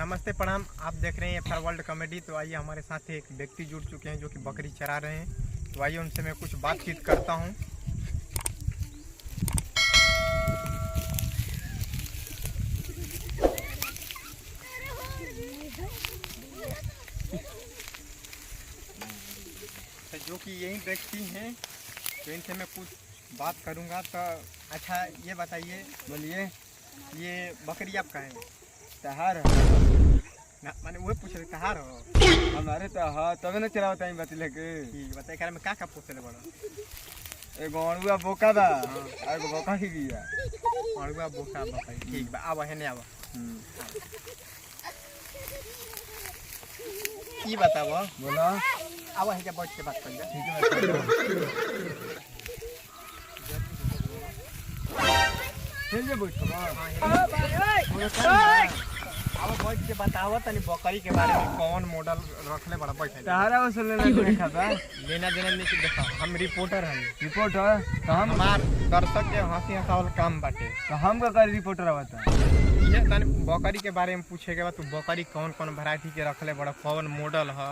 नमस्ते प्रणाम। आप देख रहे हैं FR वर्ल्ड कॉमेडी। तो आइए, हमारे साथ एक व्यक्ति जुड़ चुके हैं जो कि बकरी चरा रहे हैं। तो आइए उनसे मैं कुछ बातचीत करता हूं। तो जो कि यही व्यक्ति हैं, तो इनसे मैं कुछ बात करूंगा। तो अच्छा ये बताइए, बोलिए। ये बकरी आपका है? तहार ना मैंने वही पूछ रहे, कहाँ रहो? हमारे तो हाँ तबे न चलावता है बतले के। ठीक बताइए, क्या में का पोसले बड़ा? एगो अणुआ बोका बा और एगो बोका ही बिया। अणुआ बोका बकरी। ठीक बा, आवा हेने आवा। ई बताओ, बोला। आवा है, बैठ के बात कर ले। ठीक है, चल जे बैठो। अब बैठ के बताओ तनी बकरी के बारे में, कौन मॉडल रखले बड़ा बैठे? तहारा वसूल लेना बा। लेना देना नहीं देखा, हम रिपोर्टर हैं। रिपोर्टर तो हम हमार दर्शक के हंसी हंसावल काम बाटे। तो हम का कर रिपोर्टर आवता। ये तनी बकरी के बारे में पूछे के बाद, तू बकरी कौन कौन वैरायटी के रखले बड़ा, कौन मॉडल है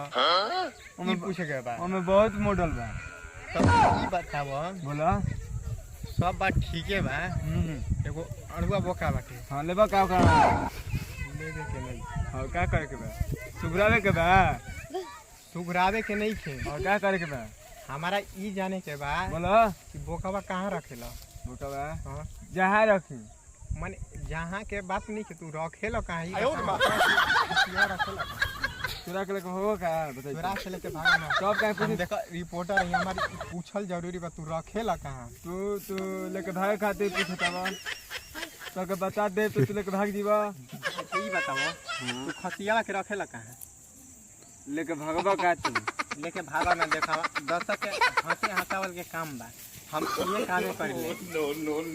ई पूछे के बाद। ओमे बहुत मॉडल बा। तो ई बताओ। बोला। सब बात ठीक है बा। एगो अणुआ बोका बाटे। हां लेबा का करना लेबे के नहीं। हां का करे के बा? सुगरावे के बा। सुगरावे के नहीं थे। और का करे के बा? हमारा ई जाने के बा बोला कि बोकावा कहाँ रखेला। बोका बा हाँ, जहाँ रखी माने जहाँ के बात नहीं कि तू रखेला कहाँ ही चुरा के लेके हो का बताइए। चुरा से लेके भागा ना। सब का हम देखा रिपोर्टर है हमारी, पूछल जरूरी बा, तू रखेला कहाँ? तू लेके भाग खातिर पूछता बा तो के बता दे तो तू लेके भाग जीवा। तो ई बताओ, तू खतिया के रखेला कहाँ? लेके भागबा का तू लेके भागा ना। देखा दर्शक के हंसी हंसावल के काम बा, हम ये काम कर ले।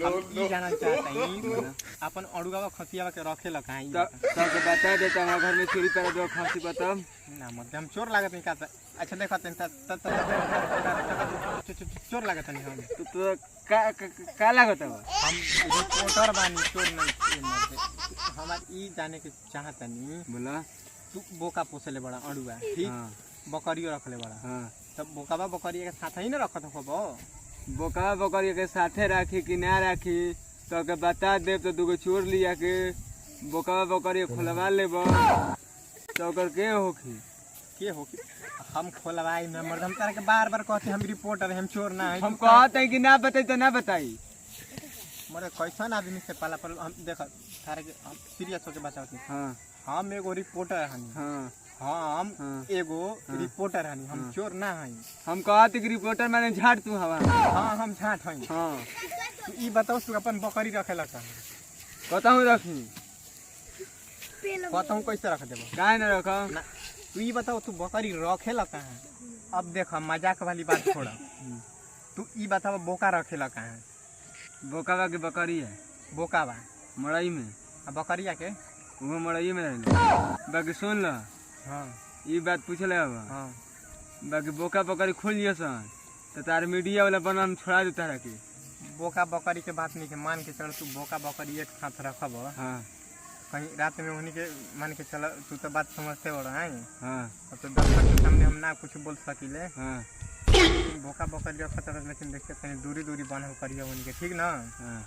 हम ई जाना चाहता हूं अपन अड़ुआ खतिया के रखेला कहाँ? तो के बता दे तो घर में चोरी कर दो खांसी बता ना मतलब हम चोर लागत नहीं का। अच्छा देखो चोर लागत नहीं हम। तो का लागत बा? हम रिपोर्टर बानी, चोर नहीं। हमार ई जाने के चाहता नहीं। बोला। तू बोका पोसले बड़ा अड़ुआ, ठीक? बकरियो रखले बड़ा। हां तब बोकावा बकरी के साथ ही ना रखत हो? बोका बकरी के साथे राखी कि ना राखी तो के बता दे तो दूगो चोर लिया के बोका बकरी खोलवा लेब तो ओकर के होखी के हो कि हम खोलवाई ना मर्द। हम तारे के बार बार कहते हम रिपोर्टर हैं, हम चोर ना है। हम कहते हैं कि ना बताई तो ना बताई। मरे कैसन आदमी से पाला पर हम देखा तारे के हम सीरियस होके बताते। हां हम एगो रिपोर्टर हनी। हां हम एगो रिपोर्टर हनी, हम चोर ना हई। हम कहते कि रिपोर्टर माने झाट तू हवा। हां हम झाट हई। हां तू ई बताओ, तू अपन बकरी रखेला कहाँ? कहताहूँ रखी कहता हूँ कैसे रख देबो? काहे ना रखा ना तू ई बताओ, तू बकरी रखेला कहाँ? अब देख मजाक वाली बात छोड़ा। तू ई बताओ बोका रखेला कहाँ? बोकावा के बकरी है बोकावा मड़ई में। आ बकरिया के? वो मड़ई में रहल। बाकी सुन ल, हाँ ये बात पूछले अब। हाँ। बाकी बोका बकरी खोल लिया सन तो तार मीडिया वाला बना हम छोड़ा देता रखे। बोका बकरी के बात नहीं के मान के चल, तू बोका बकरी एक साथ रखब। हाँ कहीं रात में उन्हीं के मान के चल, तू तो बात समझते हो रहा है। हाँ तो दर्शक के सामने हम ना कुछ बोल सकीले। हाँ बोका बकरी रखत, लेकिन देखते कहीं दूरी दूरी बनल करिए उनके, ठीक ना? हाँ।